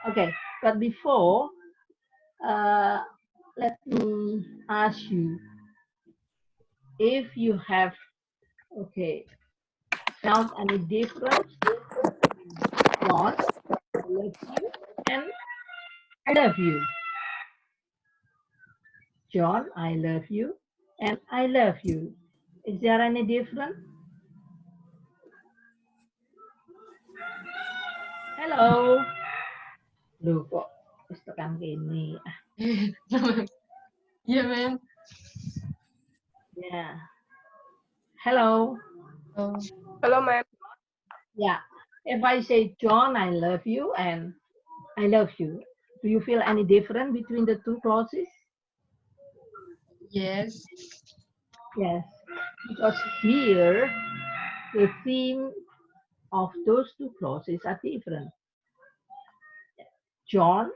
Okay, but before, uh, let me ask you if you have, okay, felt any difference between John, I love you, and I love you. John, I love you, and I love you. Is there any difference? Hello. Loh kok wis tekan kene. Yeah, man. Yeah. Hello. Oh. Hello, ma'am. Yeah. If I say John, I love you and I love you, do you feel any different between the two clauses? Yes. Yes. Because here the theme of those two clauses are different. John,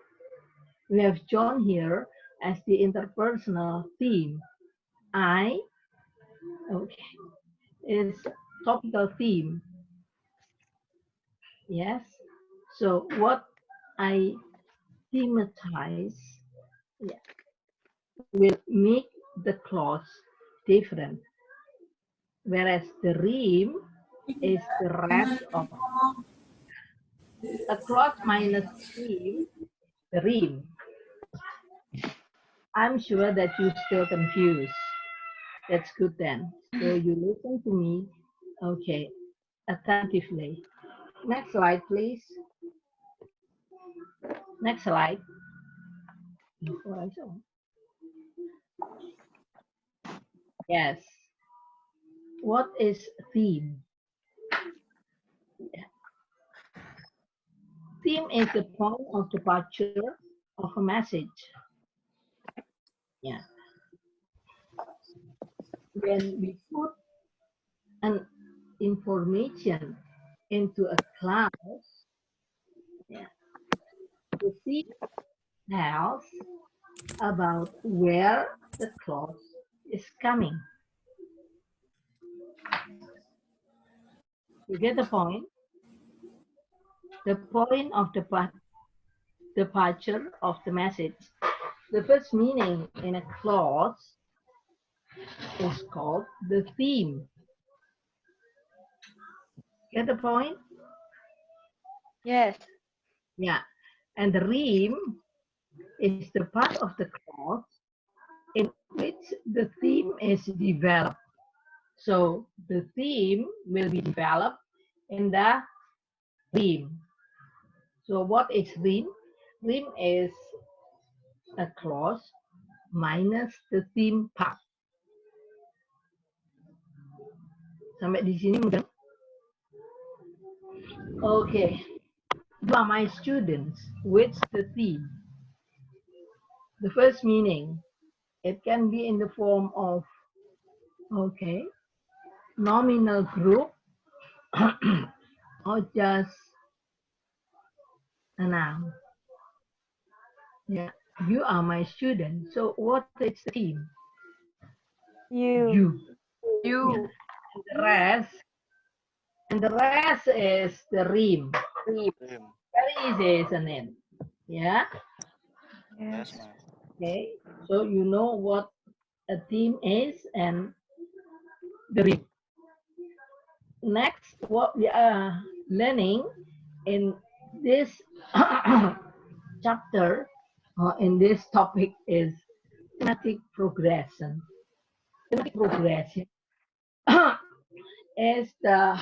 we have John here as the interpersonal theme. I, okay, is topical theme. Yes. So what I thematize, yeah, will make the clause different, whereas the rhyme is the rest of a clause minus theme, the rhyme. I'm sure that you're still confused. That's good then. So you listen to me, okay, attentively. Next slide, please. Next slide. Yes. What is theme? Theme is the point of departure of a message. Yeah. When we put an information into a class, yeah, the theme tells about where the clause is coming. You get the point? The point of departure of the message. The first meaning in a clause is called the theme. Get the point? Yes. Yeah. And the rhyme is the part of the clause in which the theme is developed. So the theme will be developed in the rhyme. So what is rhyme? Rhyme is a clause minus the theme part. Sampai di sini mudah. Okay. You are my students. Which the theme? The first meaning, it can be in the form of, okay, nominal group or just a noun. Yeah, you are my student. So what is the theme? You. You. Yeah. You. And the rest is the rhyme. Him. Very easy, isn't it? Yeah. Yes, Yes. ma'am. Okay. So you know what a theme is and the rhyme. Next, what we are learning in this chapter or in this topic is thematic progression. Thematic progression is the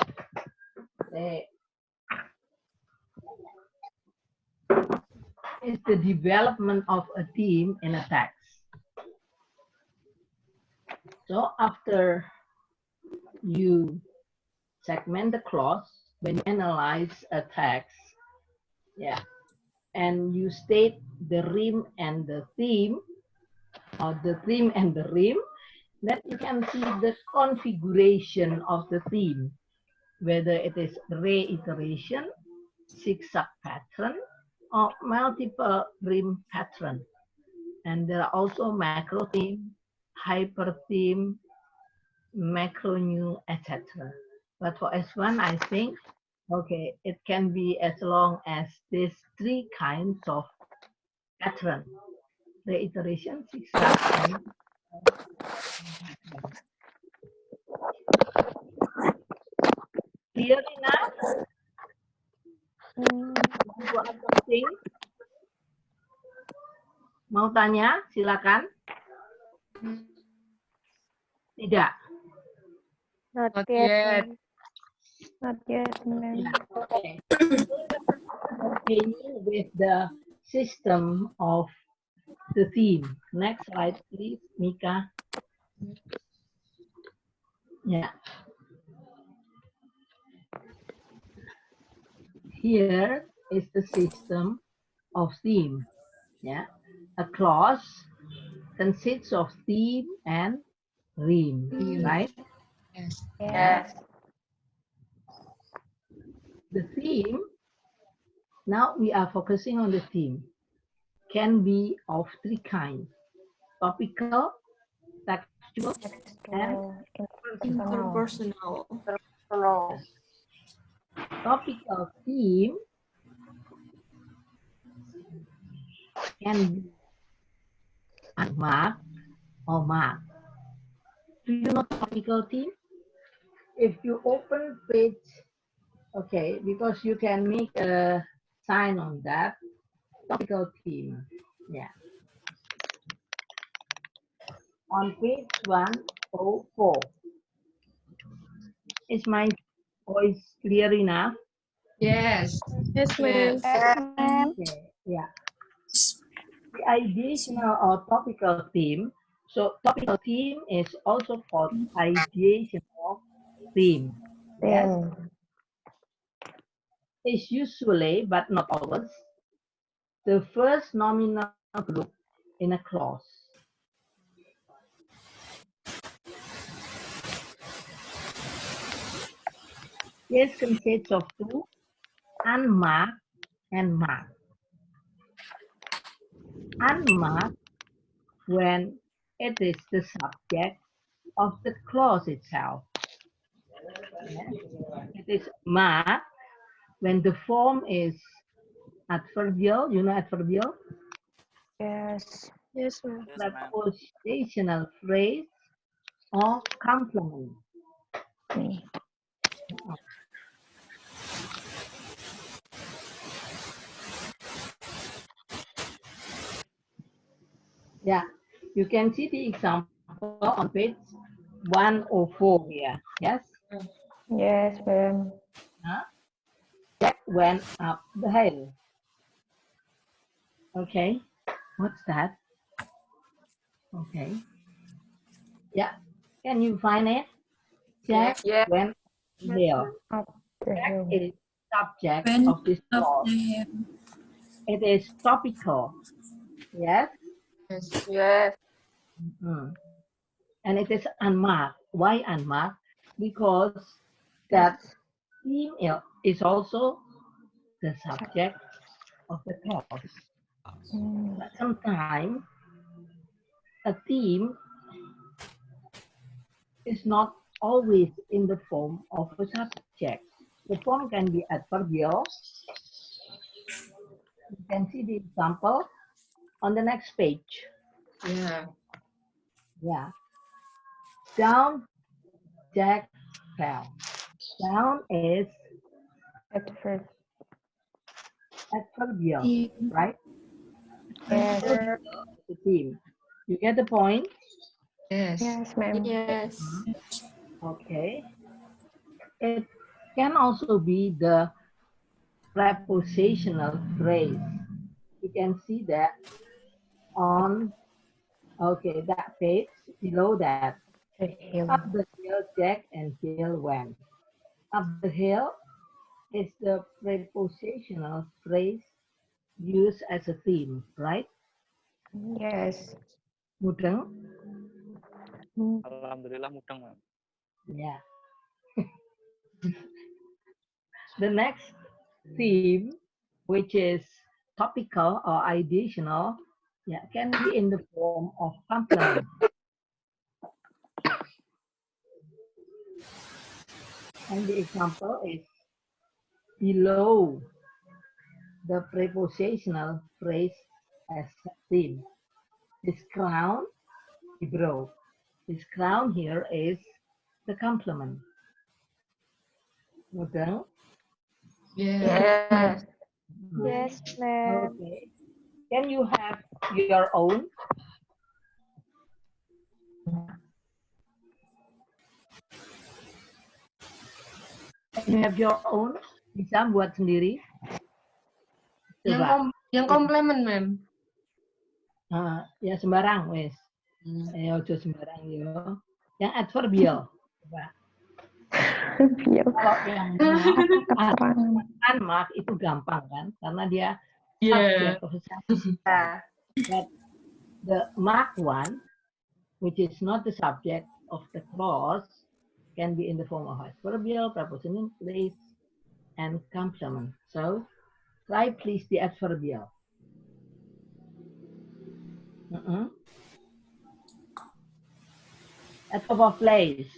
is the development of a theme in a text. So after you segment the clause, when you analyze a text, yeah, and you state the rhyme and the theme, or the theme and the rhyme, then you can see the configuration of the theme, whether it is reiteration, zigzag pattern, or multiple rhyme pattern. And there are also macro theme, hyper theme, macro new, etc. But for S1, I think Okay, it can be as long as these three kinds of pattern: reiteration, zigzag, and clear enough. Want to ask something? Mau tanya? Silakan. Tidak. Not Not yet. yet. Ma'am. Not yet, ma'am. Yeah. Okay. Continue with the system of the theme. Next slide, please, Mika. Yeah. Here is the system of theme. Yeah. A clause consists of theme and rhyme, right? Yes. Yes. The theme, now we are focusing on the theme, can be of three kinds: topical, textual, and Interpersonal. Interpersonal. topical theme can be unmarked or marked. Do you know topical theme? If you open page, okay, because you can make a sign on that, topical theme. Yeah. On page 104. Is my voice clear enough? Yes. Yes, ma'am. Yes, ma'am. Okay. Yeah. The ideational or topical theme. So topical theme is also called ideational theme. Yes. Is usually, but not always, the first nominal group in a clause. This consists of two, unmarked and marked. Unmarked when it is the subject of the clause itself. Yes. It is marked when the form is adverbial. You know adverbial? Yes. Yes, ma'am. Yes, ma'am. Prepositional phrase or complement. Yeah, you can see the example on page 104 here. Yes? Yes, ma'am. Huh? Jack went up the hill. Okay, what's that? Okay. Yeah, can you find it? Jack Yes. went up the hill. Up the Jack hill. is subject Went of this up clause. the hill. It is topical. Yes? Yes. Yes. Mhm. And it is unmarked. Why unmarked? Because that theme is also the subject of the clause. But sometimes a theme is not always in the form of a subject. The form can be adverbial. You can see the example on the next page. Yeah. Yeah. Down Jack fell. Down is Adverb. adverbial, Theme. right? Yes. Adverbial is a theme. You get the point? Yes. Yes, ma'am. Yes. Okay. It can also be the prepositional phrase. You can see that on, okay, that page below that. The hill. Up the hill Jack and Jill went. Up the hill is the prepositional phrase used as a theme, right? Yes. Mudeng? Alhamdulillah mudeng, ma'am. Yeah. The next theme, which is topical or ideational, yeah, can be in the form of complement. And the example is below the prepositional phrase as theme. His crown, he broke. His crown here is the complement. Mudeng? Yeah. Yes. Hmm. Yes, ma'am. Okay. Can you have your own? Can you have your own? Bisa buat sendiri? Coba. Yang komplement, ma'am. Ya sembarang, wes. Ojo sembarang yo. Yang adverbial. Coba. Iya. Kalau yang Kapan? mark itu gampang kan, karena dia Yeah. subject of a sentence. But the mark one, which is not the subject of the clause, can be in the form of adverbial, prepositional phrase, and complement. So, try please the adverbial. Adverb of place.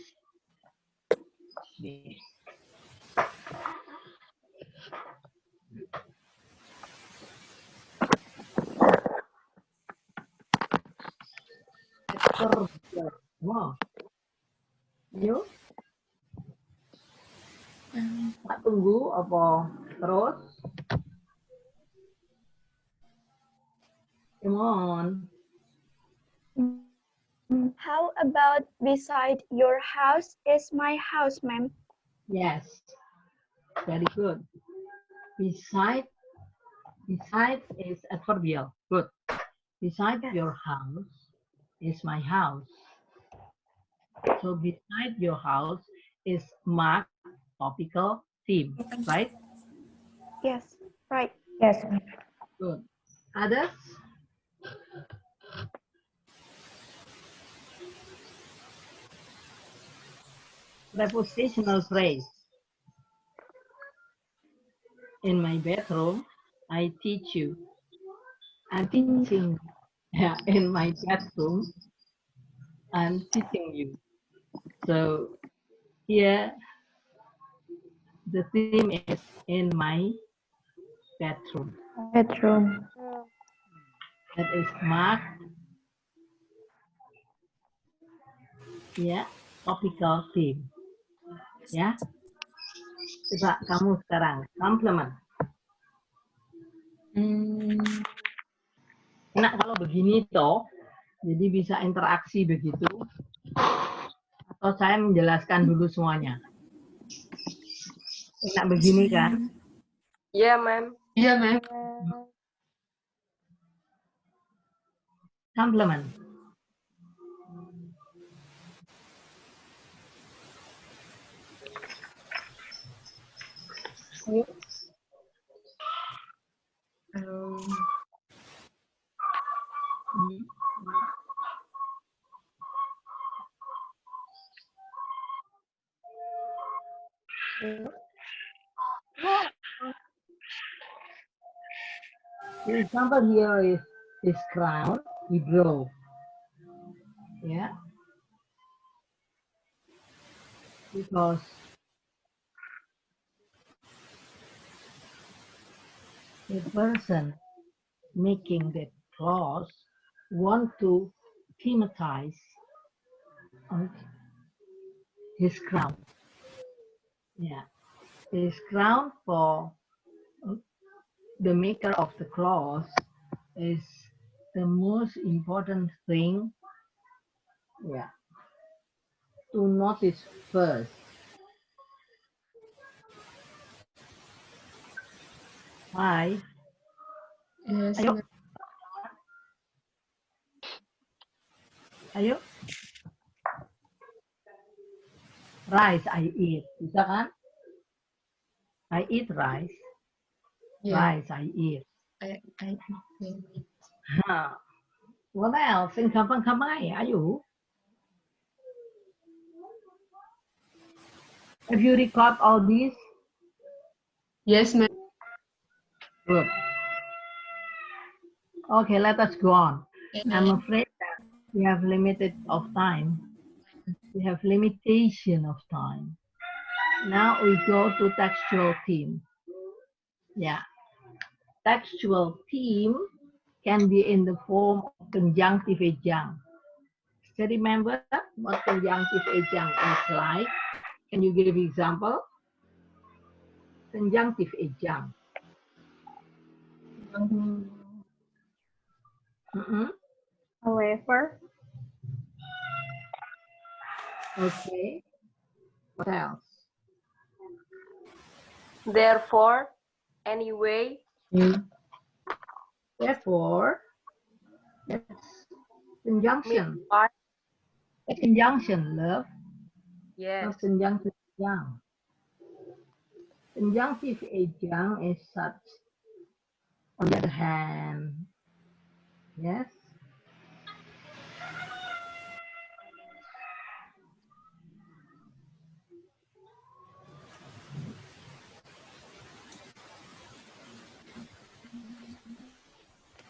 Adverbial. Wow. Yuk. Tak tunggu apa terus? Come on. How about beside your house is my house, ma'am? Yes. Very good. Beside is adverbial. Good. Beside your house is my house. So beside your house is marked topical theme, right? Yes, right. Yes. Good. Others? Prepositional phrase. In my bedroom, I teach you. I'm teaching. Yeah, in my bedroom, I'm teaching you. So here the theme is in my bedroom. Bedroom. That is marked, ya, topical theme. Ya. Coba kamu sekarang complement. Enak kalau begini toh. Jadi bisa interaksi begitu. Atau saya menjelaskan dulu semuanya. Enak begini kan? Iya, ma'am. Iya, ma'am. Complement. Ayo. The example here is his crown, he broke. Yeah. Because the person making the clause want to thematize his crown. Yeah. His crown for the maker of the clause is the most important thing, yeah, to notice first. Why? Yes, Ayo. ma'am. Ayo. Rice I eat. Bisa kan? I eat rice. Yeah. Rice I eat. I What else? Yang gampang-gampang aja. Ayo. Have you record all these? Yes, ma'am. Good. Okay, let us go on. I'm afraid that we have limited of time. We have limitation of time. Now we go to textual theme. Yeah. Textual theme can be in the form of conjunctive adjunct. So remember what conjunctive adjunct is like? Can you give example? Conjunctive adjunct. However, Okay. What else? Therefore, anyway, Therefore, that's conjunction. meanwhile, A conjunction, love. yes. Not conjunctive adjunct. Conjunctive adjunct is such. On the other hand, yes.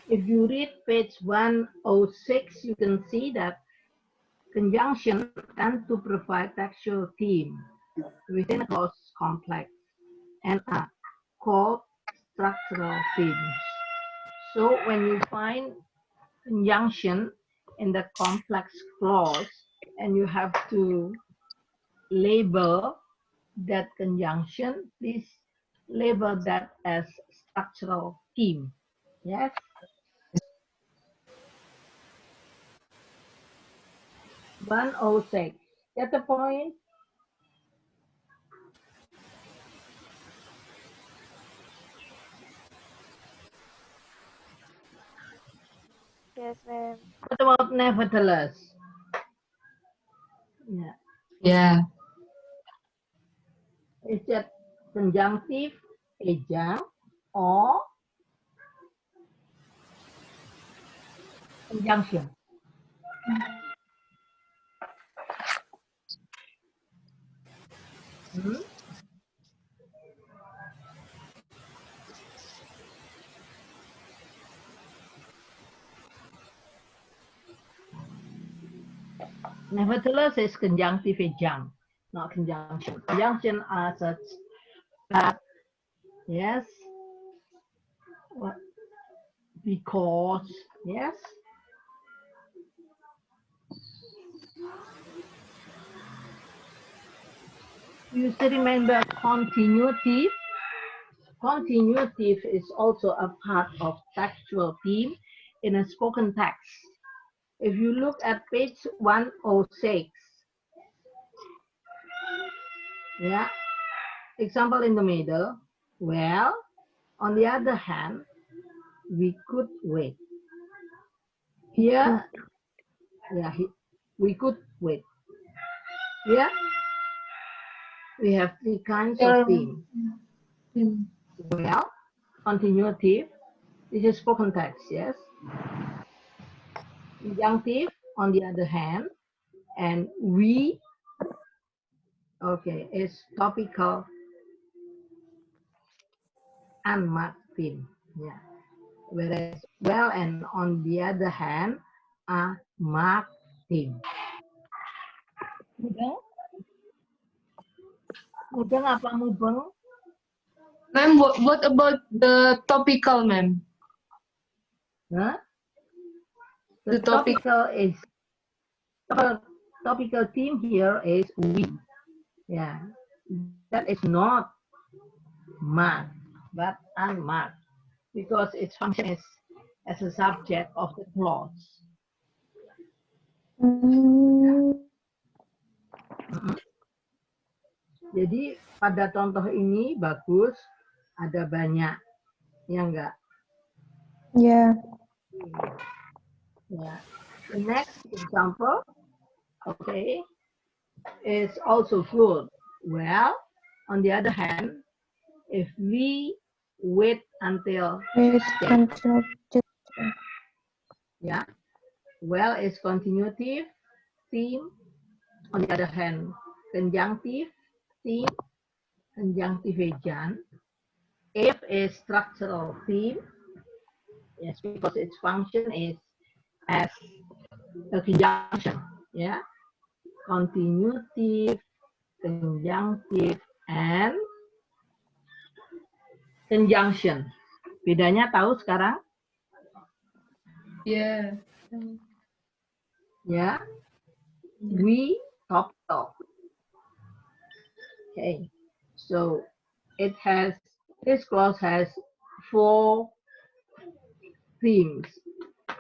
If you read page 106, you can see that conjunction tend to provide textual theme within a clause complex and are called structural themes. So when you find conjunction in the complex clause and you have to label that conjunction, please label that as structural theme. Yes? One oh six. Get the point? yes, ma'am. What about nevertheless? Yeah. Yeah. Is that conjunctive, adjunct, or conjunction? Hmm? Nevertheless, is conjunctive adjunct, not conjunction. Conjunction are such that, yes, what, because, yes. You still remember continuative? Continuative is also a part of textual theme in a spoken text. If you look at page 106, yeah, example in the middle, well, on the other hand, we could wait. Here, yeah, we could wait. Here, we have three kinds of theme. Well, continuative, this is spoken text, yes. Conjunctive, on the other hand, and we, okay, is topical unmarked theme, yeah. Whereas well and on the other hand are marked theme. Mudeng? Mudeng apa mubeng? Ma'am, what about the topical, ma'am? Huh? The The topical is topical theme here is we. Yeah, that is not marked but unmarked because its function is as a subject of the clause. Jadi pada contoh ini bagus, ada banyak, ya enggak? Yeah. Yeah. The next example, okay, is also good. Well, on the other hand, if we wait until Wait Tuesday, until yeah, well is continuative theme. On the other hand, conjunctive theme, conjunctive adjunct. If is structural theme, yes, because its function is as a conjunction, yeah, continuative, conjunctive, and conjunction. Bedanya tahu sekarang? Yeah. Ya. We, topical. Okay. So this clause has 4 themes,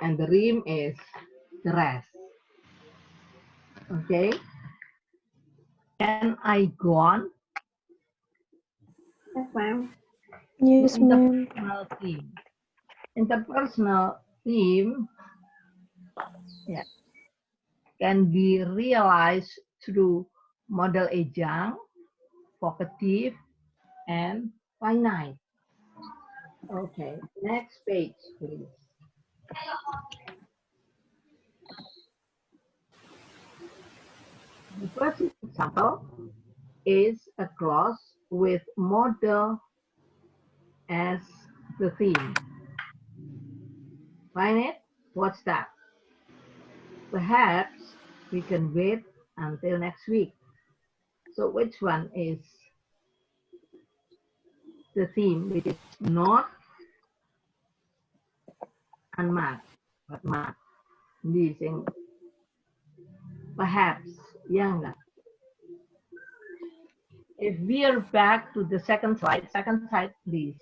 and the rime is the rest. Okay. Can I go on? Yes, ma'am. Yes, ma'am. Interpersonal theme. Interpersonal theme, yeah, can be realized through model ejang, vocative, and finite. Okay, next page, please. The first example is a clause with model as the theme. Find it? What's that? Perhaps we can wait until next week. So which one is the theme which is not unmarked, but marked? Using perhaps, ya enggak? If we are back to the second slide please.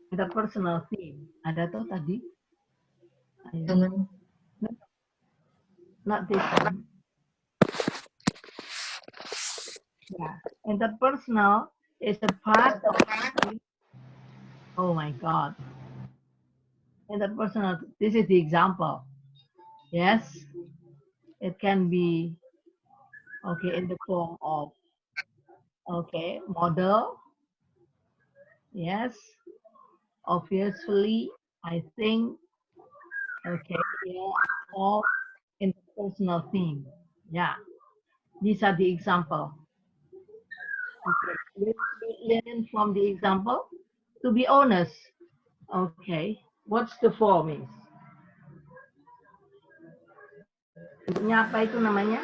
The personal theme. Ada tuh tadi? Ayo. Not this one. Yeah. Interpersonal is a part of, oh my God. Interpersonal, this is the example. Yes. It can be, okay, in the form of, okay, model. Yes. Obviously, I think, okay, yeah, or interpersonal theme. Yeah. These are the example. Okay. We learn from the example. To be honest, okay, what's the form is? Bentuknya apa itu namanya?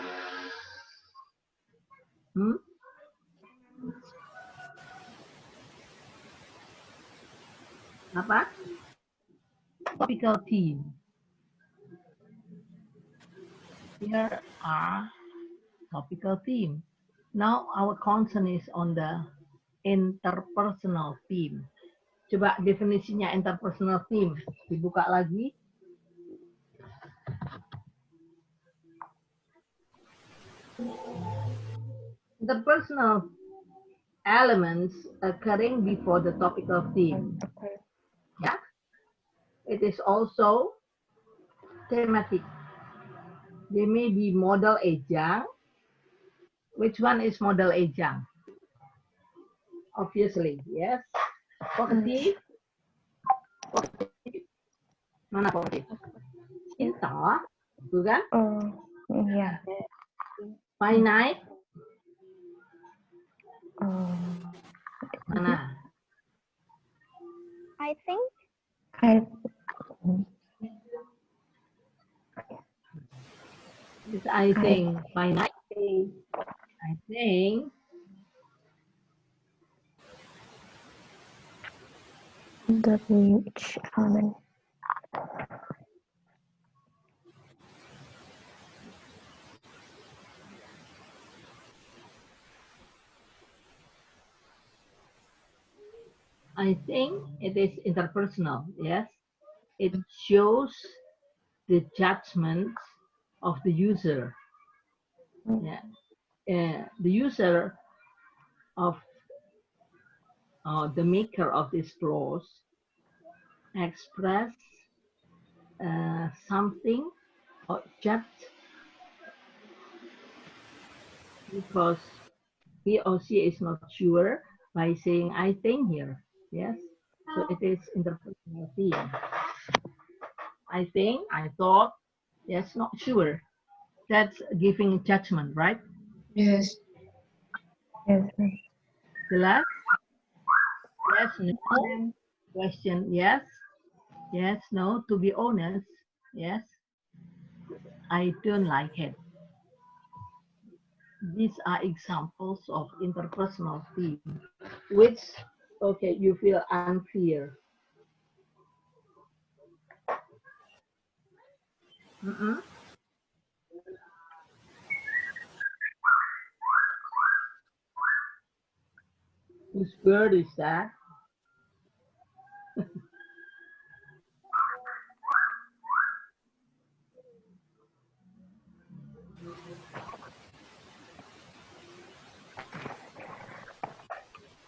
Apa? Topical theme. Here are topical theme. Now our concern is on the interpersonal theme. Coba definisinya interpersonal theme. Dibuka lagi. Interpersonal elements occurring before the topical theme. Yeah. It is also thematic. They may be modal ejang. Which one is modal ejang? Obviously, yes. Vocative. Mana vocative? Cinta, bukan? Iya. Finite. Mana? I think. This I think finite. I think The which element? I think it is interpersonal. Yes, it shows the judgment of the user. Yeah, the user of the maker of this clause express something or judge because he or she is not sure by saying I think here. Yes, so it is interpersonal theme. I think, I thought, yes, not sure. That's giving judgment, right? Yes. Yes. Jelas? Yes, no. Question, yes. Yes, no. To be honest, yes. I don't like it. These are examples of interpersonal theme, which okay, you feel unclear. Mm-mm. Whose bird is that?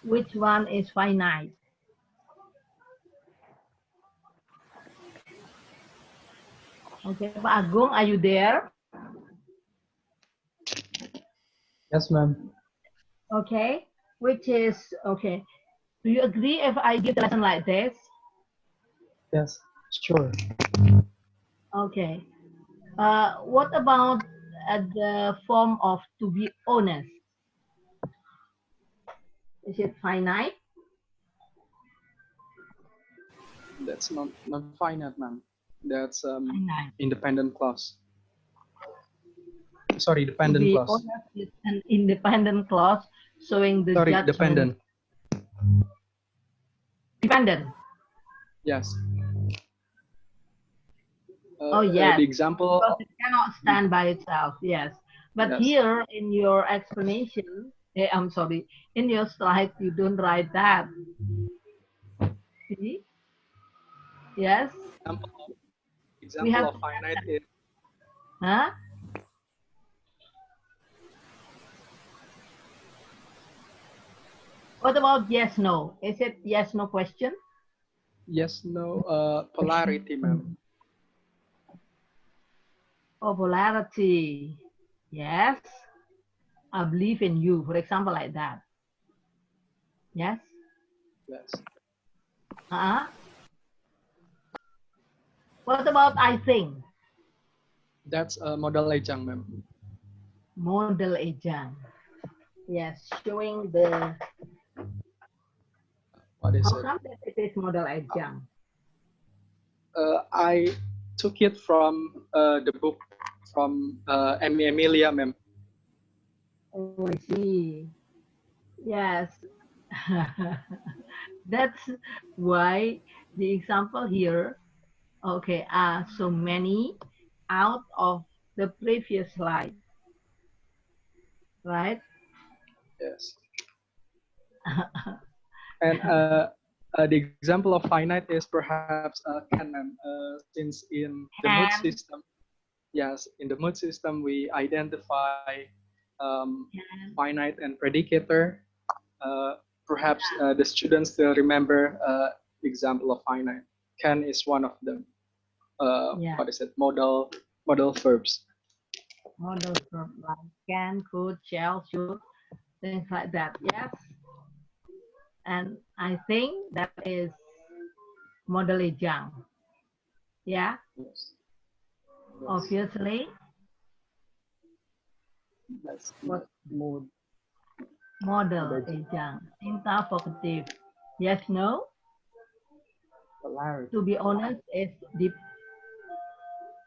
Which one is finite? Okay, Pak Agung, are you there? Yes, ma'am. Okay, which is, okay. Do you agree if I give the lesson like this? Yes, sure. Okay. What about the form of to be honest? Is it finite? That's not finite, ma'am. That's Finite. independent clause. Sorry, To dependent be clause. honest is an independent clause showing the Sorry, judgment. dependent. Dependent. Yes. Oh yes. The example. Because it cannot stand by itself. Yes. But Yes. here in your explanation, I'm sorry, in your slide you don't write that. See? Yes. Example have of finite is Huh? What about yes, no? Is it yes, no question? yes, no, polarity, ma'am. Oh, polarity. Yes. I believe in you. For example, like that. Yes. Yes. What about I think? That's modal ejang, ma'am. Model ejang. Yes, showing the. What is How it? come that it is model ejang? I took it from the book from Emilia, ma'am. Oh, I see. Yes. That's why the example here, okay, are so many out of the previous slide, right? Yes. And the example of finite is perhaps can, ma'am, since in the mood Can. system, yes, in the mood system we identify finite and predicator. Perhaps the students still remember the example of finite. Can is one of them. Yeah. What is it? Modal verbs. Model verb like can, could, shall, should, things like that. Yes. And I think that is model ejang. Yeah. Yes. Obviously. That's What mood. model ejang? Tinta vocative. Yes, no. Polarity. To be honest, is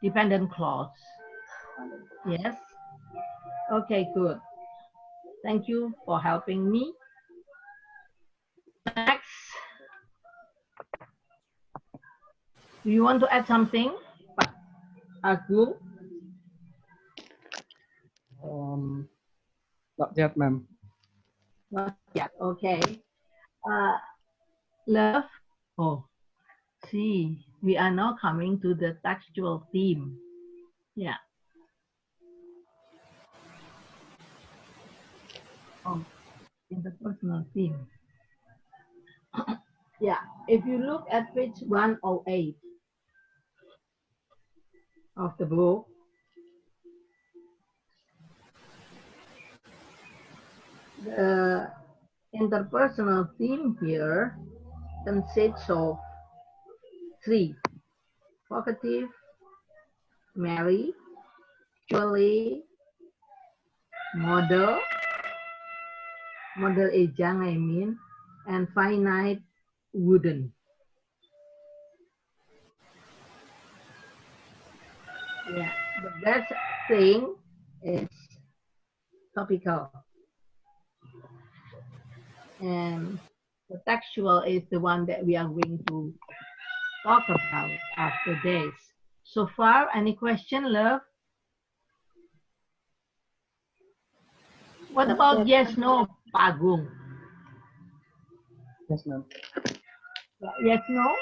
dependent clause. Yes. Okay, good. Thank you for helping me. Next. Do you want to add something, Pak Agung? Not yet, ma'am. Not yet. Okay. Love. Oh, see, we are now coming to the textual theme. Yeah. Oh, in the personal theme. Yeah. If you look at page 108 of the book, the interpersonal theme here consists of three: vocative, marry, actually, model ejang I mean, and finite wooden. Yeah, the best thing is topical. And The textual is the one that we are going to talk about after this. So far, any question, love? What about yes, no, Pagung? Yes, ma'am. Yes, no?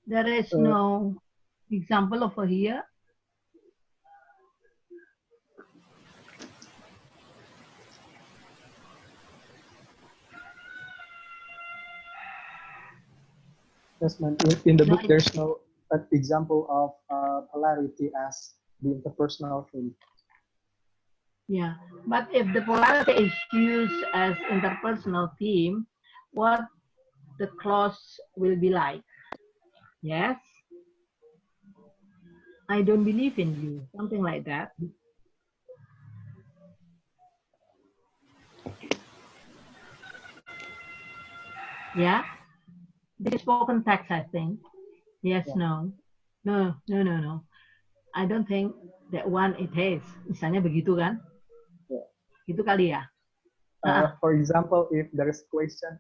There is no example over here. Yes, ma'am. In the No, book, there's no example of polarity as the interpersonal thing. yeah, but if the polarity is used as interpersonal theme, what the clause will be like? Yes, I don't believe in you, something like that. Yeah, this is spoken text, I think. Yes, Yeah. no. I don't think that one it is. Misalnya begitu kan? Yeah. Gitu kali ya? For example, if there is question,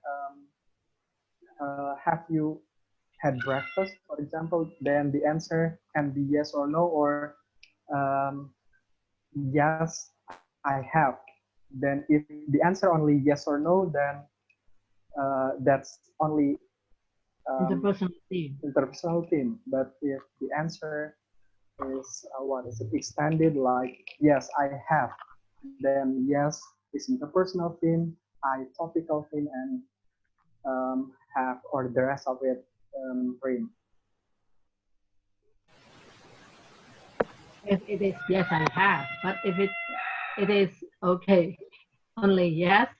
have you had breakfast, for example, then the answer can be yes or no, or yes, I have. Then if the answer only yes or no, then that's only Interpersonal theme. interpersonal theme. But if the answer is what is it, extended, like yes, I have, then yes is interpersonal theme, I topical theme, and have, or the rest of it, brain. If it is yes, I have. But if it is okay, only yes,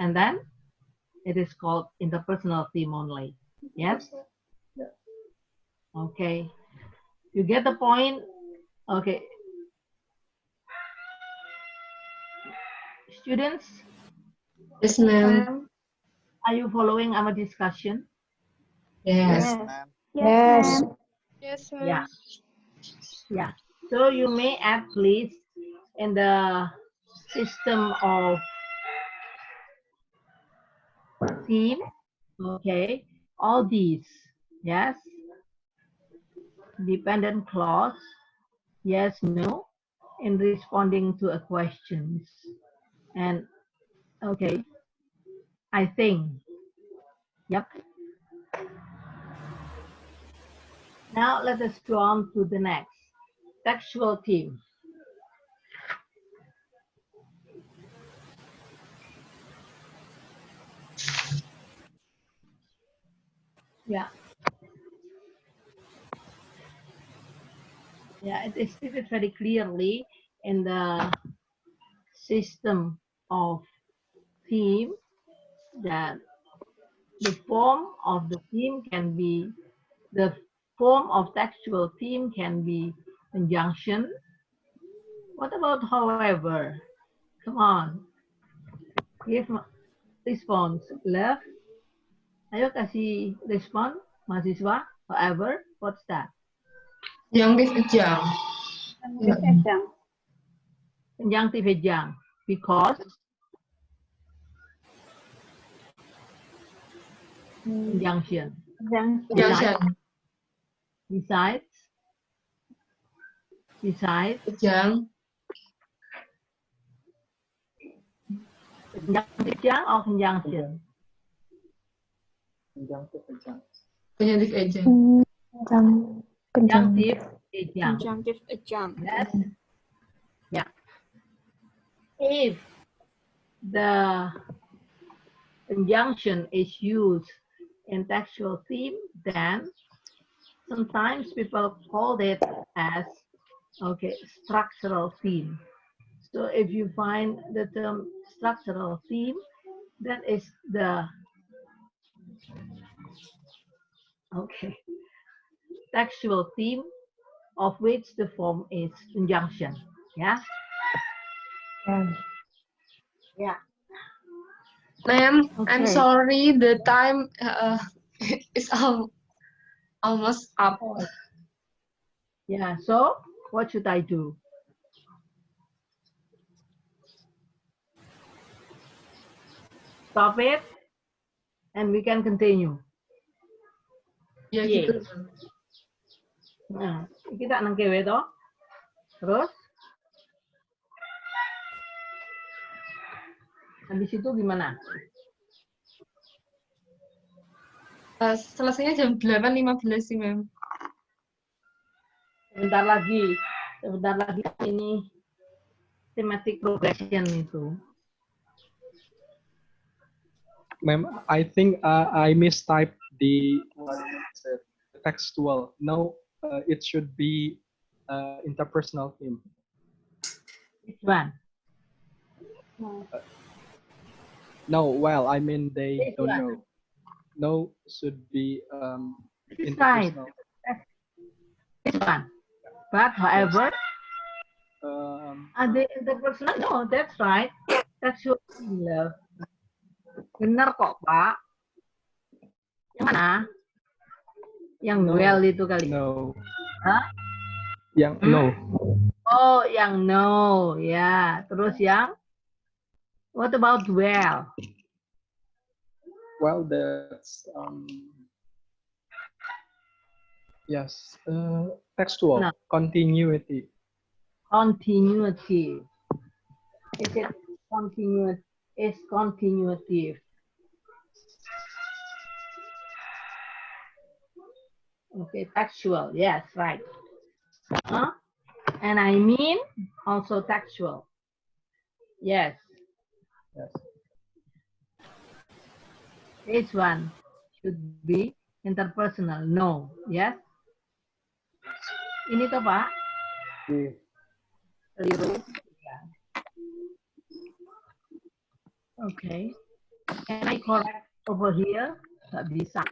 and then it is called interpersonal theme only. Yes? Yeah. Okay. You get the point? Okay. Students, Yes, ma'am. are you following our discussion? Yes. Yes, ma'am. Yes, ma'am. Yes, Yeah. Yeah. So you may add please in the system of theme. Okay. All these. Yes. Dependent clause. Yes, no. In responding to a questions. And okay. I think. Yep. Now let us go on to the next. Textual theme. Yeah. Yeah, it is stated very clearly in the system of theme that the form of the theme can be, the form of textual theme can be conjunction. What about however? Come on. Give response. Love. Ayo kasih respon mahasiswa. However, what's that? Conjunctive adjunct. Conjunctive adjunct. Because conjunction. Conjunction. Besides. Adjunct. Conjunctive adjunct or conjunction? Conjunctive adjunct. Conjunctive adjunct. Conjunctive adjunct. Conjunctive adjunct. Yes. Yeah. If the conjunction is used in textual theme, then sometimes people call it as structural theme. So if you find the term structural theme, that is the textual theme of which the form is conjunction. Yeah. Yeah. Ma'am, Okay. I'm sorry, the time is almost up. Yeah. So what should I do? Stop it? and we can continue. Ya Iya. gitu. Nah, kita nang kewe toh. Terus habis itu gimana? Selesainya jam 8.15 sih, Mem. Sebentar lagi ini thematic progression itu. Ma'am, I think I mistyped the textual. No, it should be interpersonal theme. Which one? No, well, I mean they This don't one. know. No should be This is right. interpersonal. This one. But however, the interpersonal, no, that's right. Textual love. Benar kok, Pak. Yang mana? Yang No. well itu kali. No. Hah? Yang no. Oh, yang no. Ya, terus yang what about well? Well, that's yes, textual No. continuity. Continuity. Is it continuous? Is continuative. Okay, textual. Yes, right. Huh? And I mean also textual. Yes. Yes. This one should be interpersonal. No. Yes. Ini toh Pak? Yeah. Keliru. Ya. Okay. Can I correct over here? Nggak bisa.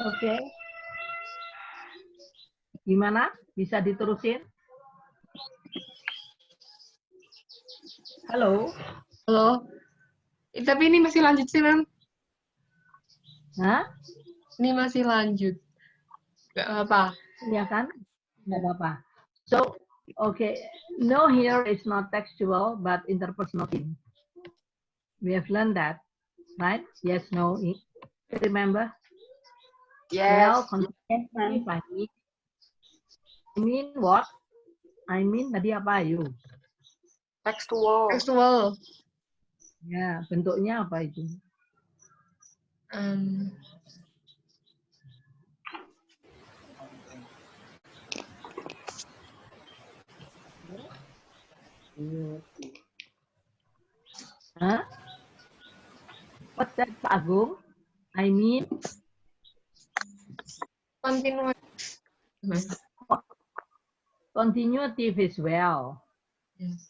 Oke. Gimana? Bisa diterusin? Halo? Halo. Tapi ini masih lanjut sih, Mem. Hah? Ini masih lanjut. Gak apa. Ya kan? Nggak apa-apa. So, okay. No here is not textual, but interpersonal theme. We have learned that, right? Yes, no. Remember? Well, Yes. continuous. I mean what? I mean tadi apa you? Textual. Textual. Ya, bentuknya apa itu? Hah? What's that, Pak Agung? I mean continuative as well. Yes.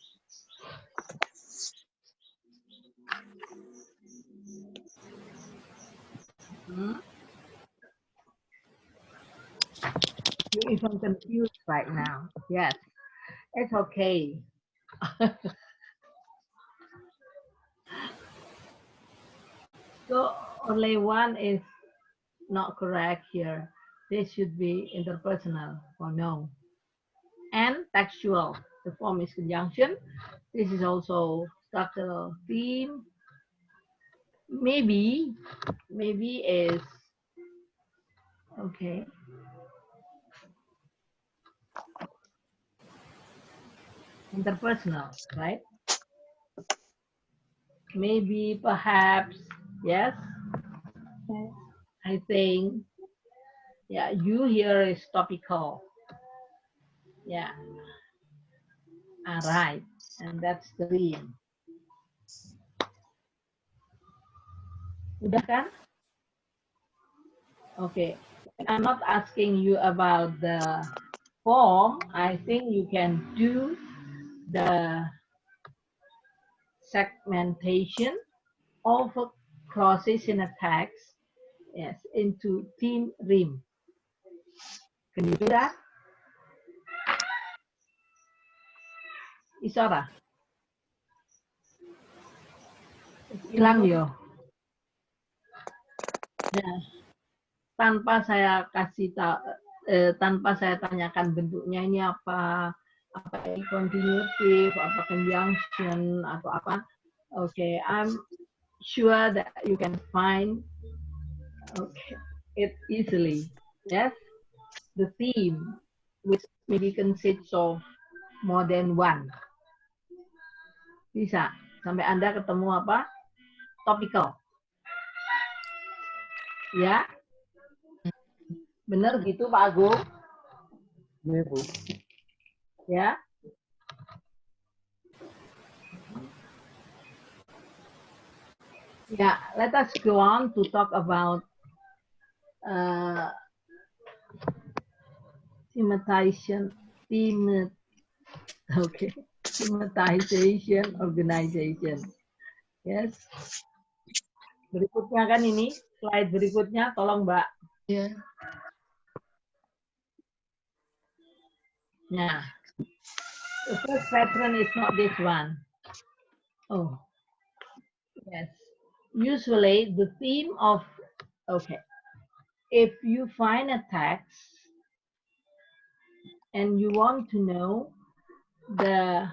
You're even confused right now. Yes, it's okay. So only one is not correct here. This should be interpersonal or no. And textual. The form is conjunction. This is also structural theme. Maybe is okay. Interpersonal, right? Maybe, perhaps, yes. I think, yeah, you here is topical. Yeah. All right, and that's the theme. Udah kan? Okay. I'm not asking you about the form. I think you can do the segmentation of clauses in a text, yes, into theme rim. Can you do that? Isara. Hilang yo. Ya. Tanpa saya kasih tahu, tanpa saya tanyakan bentuknya ini apa ini continuative, apa conjunction atau apa. Okay, sure that you can find it easily. Yes, the theme, which maybe consists of more than one. Bisa sampai Anda ketemu apa? Topical. Ya, benar gitu Pak Agung? Iya, Bu. Ya. Yeah, let us go on to talk about thematization, thematization organization. Yes. Berikutnya kan ini, slide berikutnya, tolong Mbak. Yeah. Nah, the first pattern is not this one. Oh, yes. Usually the theme of, if you find a text and you want to know the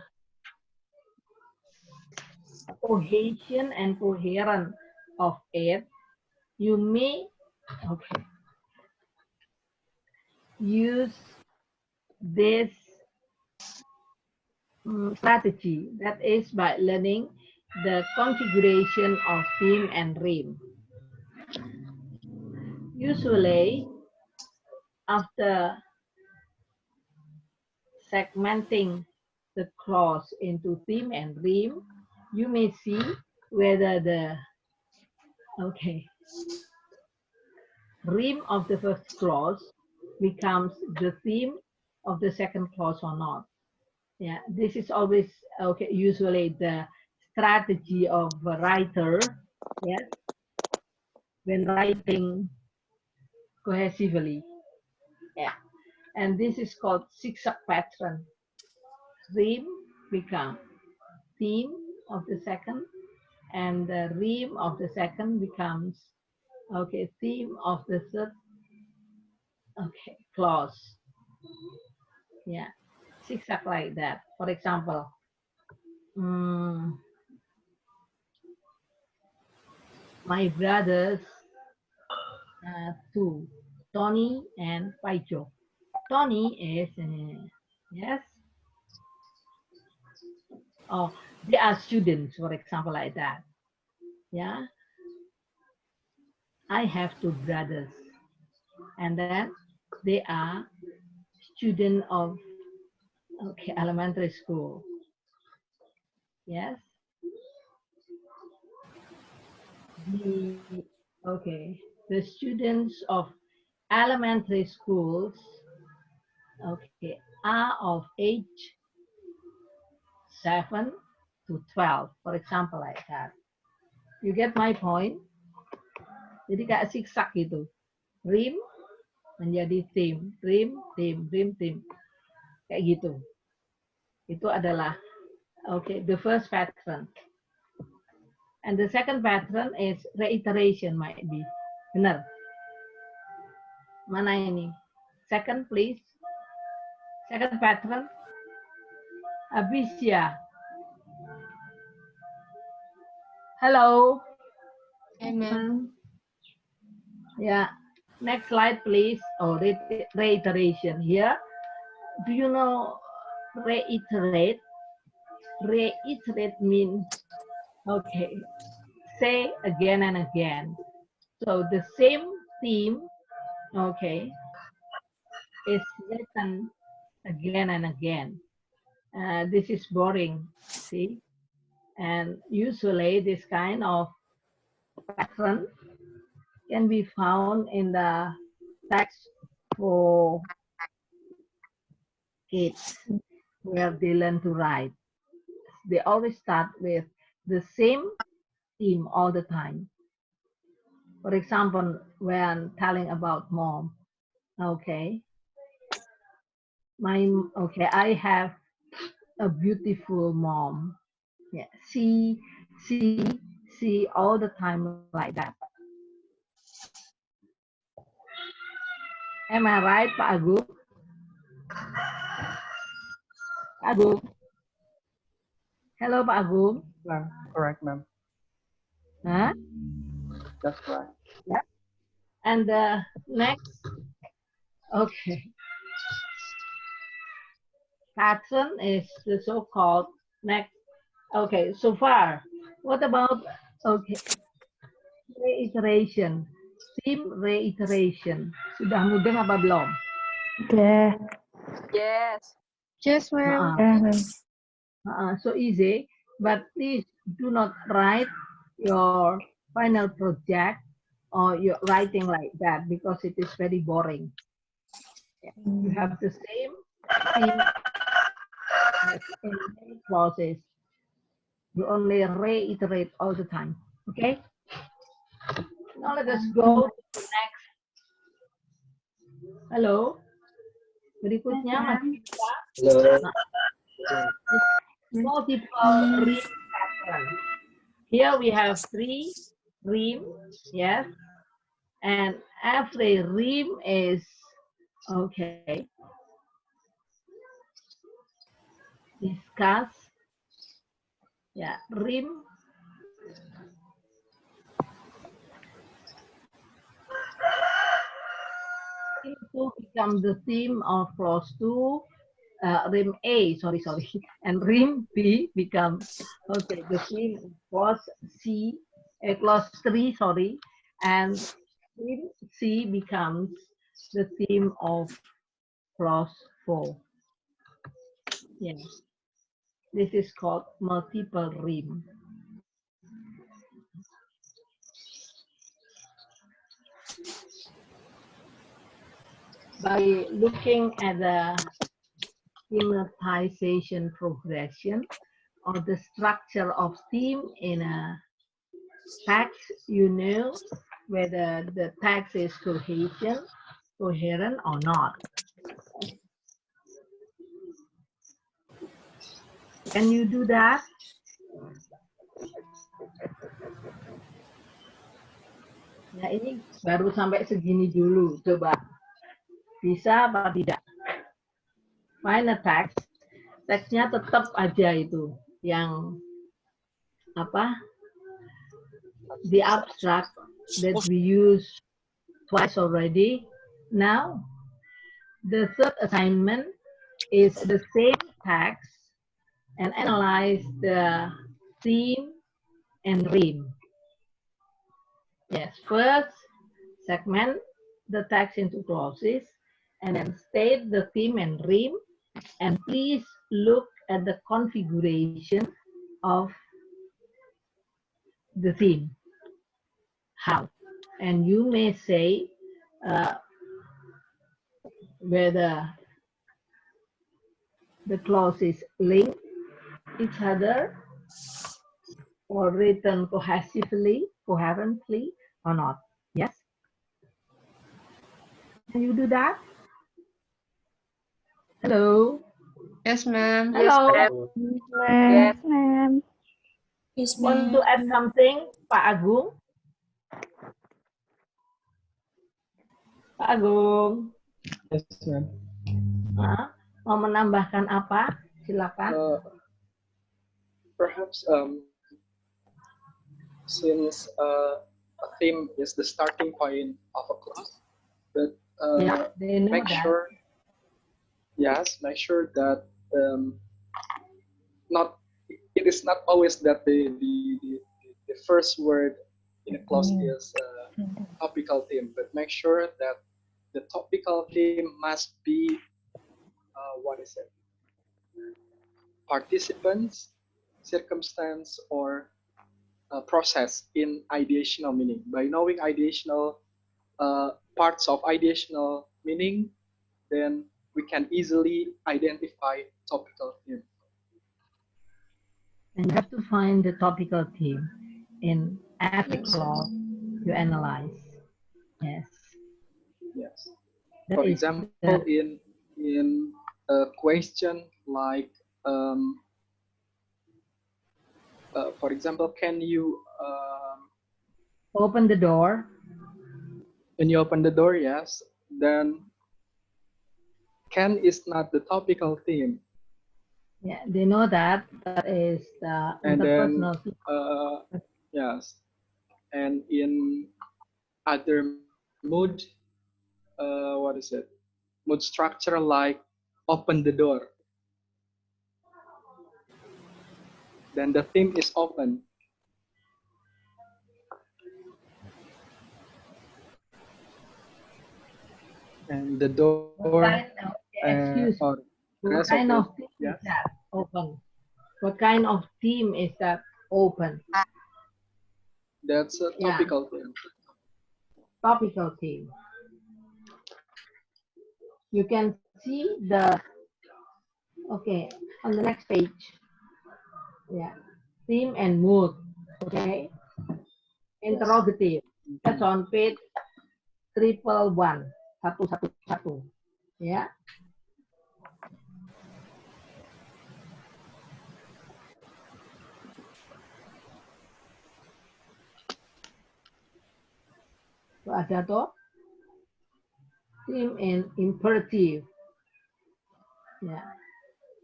cohesion and coherence of it, you may use this strategy, that is by learning the configuration of theme and rhyme. Usually, after segmenting the clause into theme and rhyme, you may see whether the rhyme of the first clause becomes the theme of the second clause or not. Yeah, this is always usually the strategy of a writer, yes, when writing cohesively. Yeah, and this is called zigzag pattern. Rhyme become theme of the second, and the rhyme of the second becomes theme of the third clause. Yeah, zigzag like that. For example, my brothers two, Tony and Paicho. Tony is yes. Oh, they are students, for example, like that. Yeah. I have two brothers, and then they are students of elementary school. Yes. The students of elementary schools are of age 7 to 12, for example, like that. You get my point? Jadi kayak zigzag gitu. Rhyme menjadi theme, rhyme, theme, rhyme, theme. Kayak gitu. Itu adalah the first pattern. And the second pattern is reiteration might be. Benar. Mana ini? Second, please. Second pattern. Abisya. Hello. Amen. Yeah. Next slide, please. Oh, reiteration here. Do you know reiterate? Reiterate means say again and again. So the same theme is written again and again. This is boring, see? And usually this kind of pattern can be found in the text for kids where they learn to write. They always start with the same theme all the time. For example, when telling about mom, I have a beautiful mom. Yeah, see all the time like that. Am I right, Pak Agung? Agung. Hello, Pak Agung. Correct, ma'am. Huh? That's right. Yeah. And the next, okay, pattern is the so-called next. Okay, so far, what about, okay, reiteration, theme reiteration. Sudah mudeng apa belum? Yeah. Yes. Yes, ma'am. Yeah. So easy, but please do not write your final project or your writing like that because it is very boring. You have the same theme as in many clauses. You only reiterate all the time. Okay? Now let us go to the next. Halo. Berikutnya masih bisa. Multiple rim pattern. Here we have 3 rim, yes, and every rim is okay. Discuss, yeah, rim. To become the theme of clause 2. Rim A, sorry, and rim B becomes, okay, the theme of clause C, clause 3, sorry, and rim C becomes the theme of clause 4. Yes, this is called multiple rim. By looking at the thematization progression or the structure of theme in a text, you know whether the text is coherent or not. Can you do that? Nah, ini baru sampai segini dulu. Coba. Bisa apa tidak? Find a text. Teksnya tetap aja itu. Yang apa? The abstract that we use twice already. Now, the third assignment is the same text and analyze the theme and rim. Yes, first segment the text into clauses and then state the theme and rim, and please look at the configuration of the theme. How? And you may say whether the clauses link each other or written cohesively or not. Yes? Can you do that? Hello? Yes, ma'am. Hello? Yes, ma'am. Yes, Want to add something, Pak Agung? Pak Agung? Yes, ma'am. Mau menambahkan apa? Silakan. Perhaps since a theme is the starting point of a class, but Yeah, they know make that. sure, yes, make sure that it is not always that the first word in a clause is topical theme, but make sure that the topical theme must be participants, circumstance, or process in ideational meaning. By knowing ideational parts of ideational meaning, then we can easily identify topical theme. And you have to find the topical theme in every clause you analyze. Yes. Yes. That For is example, the- in a question like, for example, can you open the door? when you open the door, yes, then can is not the topical theme. Yeah, they know that is the And then, interpersonal theme. yes, And in other mood, what is it? Mood structure like open the door. Then the theme is open. And the door. What kind of theme Yes. is that? Open. What kind of theme is that? Open. That's a topical theme. Topical theme. You can see the, okay, on the next page. Yeah, theme and mood. Okay, interrogative. That's on page 111. 111. Yeah. So ada tuh theme and imperative. Yeah.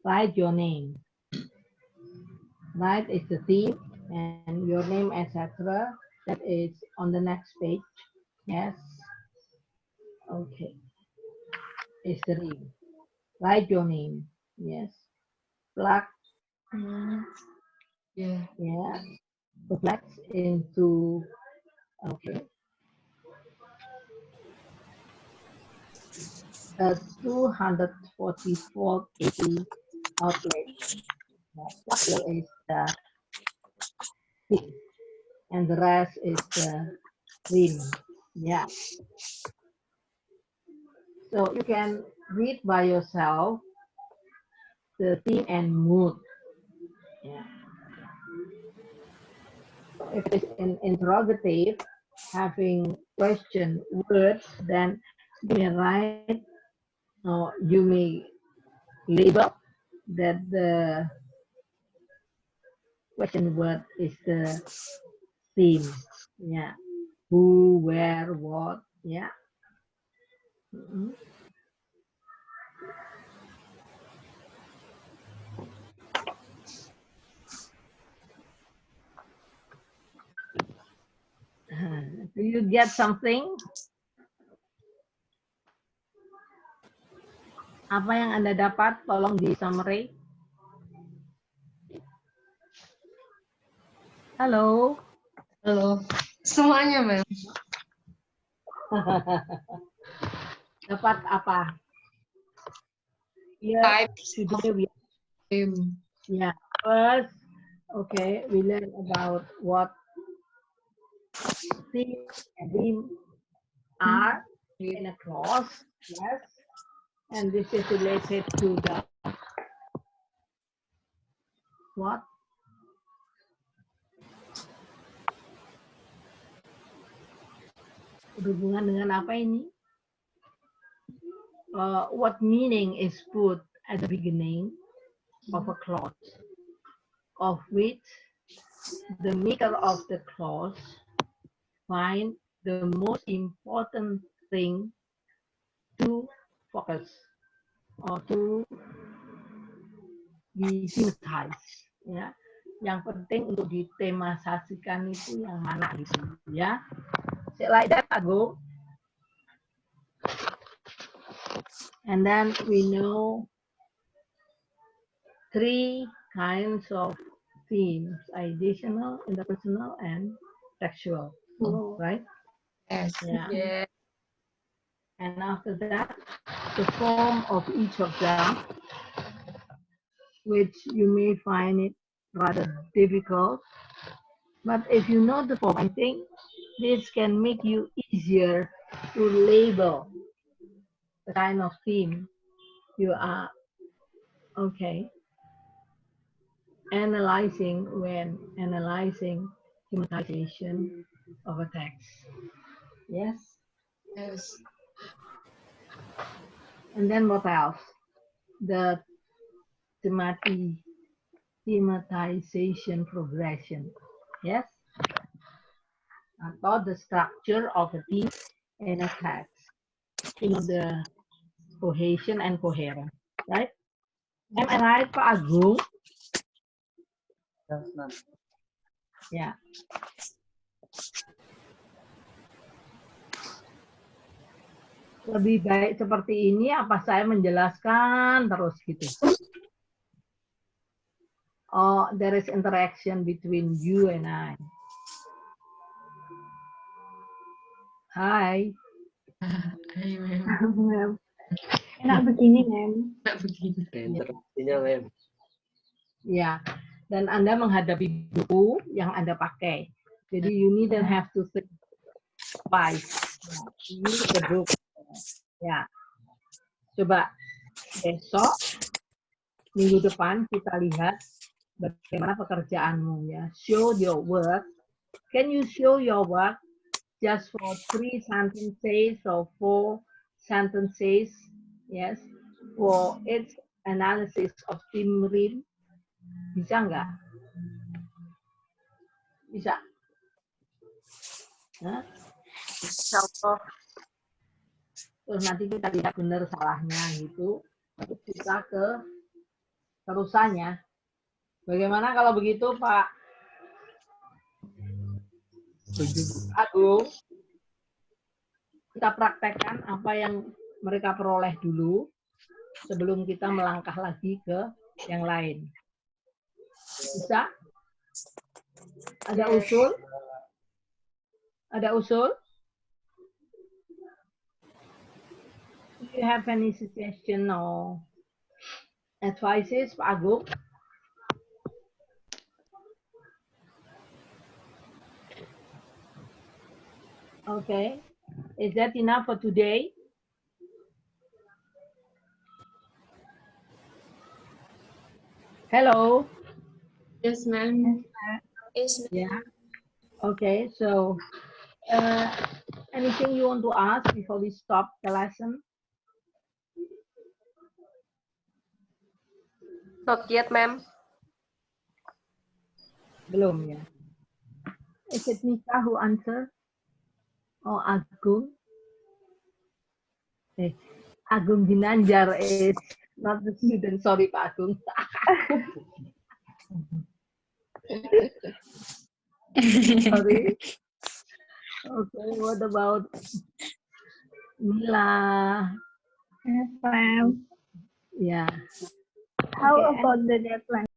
Write your name. Write is the theme and your name, etc. That is on the next page. Yes. Okay. Is the theme. Write your name. Yes. Plug. Yeah. Yeah. Reflects into. Okay. 244 AC outlet. That is the thing, and the rest is the rim. Yeah. So you can read by yourself the theme and mood. Yeah. If it's an interrogative, having question words, then you may write or you may label that the question word is the theme. Yeah. Who, where, what. Yeah. Do you get something? Apa yang Anda dapat? Tolong di summary. Halo. Halo. Semuanya, Ma'am. Dapat apa? Yeah, today we first, okay, we learn about what theme and theme are in a clause. Yes, and this is related to the what? Berhubungan dengan apa ini? What meaning is put at the beginning of a clause, of which the maker of the clause find the most important thing to focus or to thematize. Ya, yang penting untuk ditemasasikan itu yang mana gitu ya. Like that, Ago. And then we know 3 kinds of themes: ideational, interpersonal, and textual. Right? Yes. Yeah. Yeah. And after that, the form of each of them, which you may find it rather difficult. But if you know the form, I think this can make you easier to label the kind of theme you are, okay, analyzing when analyzing thematization of a text. Yes? Yes. And then what else? The thematization progression. Yes? About the structure of a theme in a text. You know, the cohesion and coherence, right? Am I right, Pak Agung? Yes, ma'am. Yeah. Lebih baik seperti ini apa saya menjelaskan terus gitu? Oh, there is interaction between you and I. Hai. Hai, Mem. Mem. Enak begini, Mem. Nggak begini. Interaksinya, Mem. Ya, dan Anda menghadapi buku yang Anda pakai. Jadi you needn't have to think twice. Use the book. Ya, coba besok minggu depan kita lihat bagaimana pekerjaanmu ya. Show your work. Can you show your work just for 3 sentences or 4 sentences? Yes, for its analysis of Timrin. Bisa nggak? Bisa. Nah, terus nanti kita lihat benar salahnya gitu. Terus kita ke terusannya. Bagaimana kalau begitu, Pak Agung? Kita praktekkan apa yang mereka peroleh dulu sebelum kita melangkah lagi ke yang lain. Bisa? Ada usul? Ada usul? Do you have any suggestion or advices, Pak Agung? Okay. Is that enough for today? Hello? Yes, Mem. Yeah. Okay, so anything you want to ask before we stop the lesson? Not yet, ma'am. Belum ya. Is it Nika who answer? Oh, Agung? Agung Ginanjar is not the student. Sorry, Pak Agung. Sorry. Okay, what about Mila? Yes, ma'am. Yeah. How Okay, about the deadline?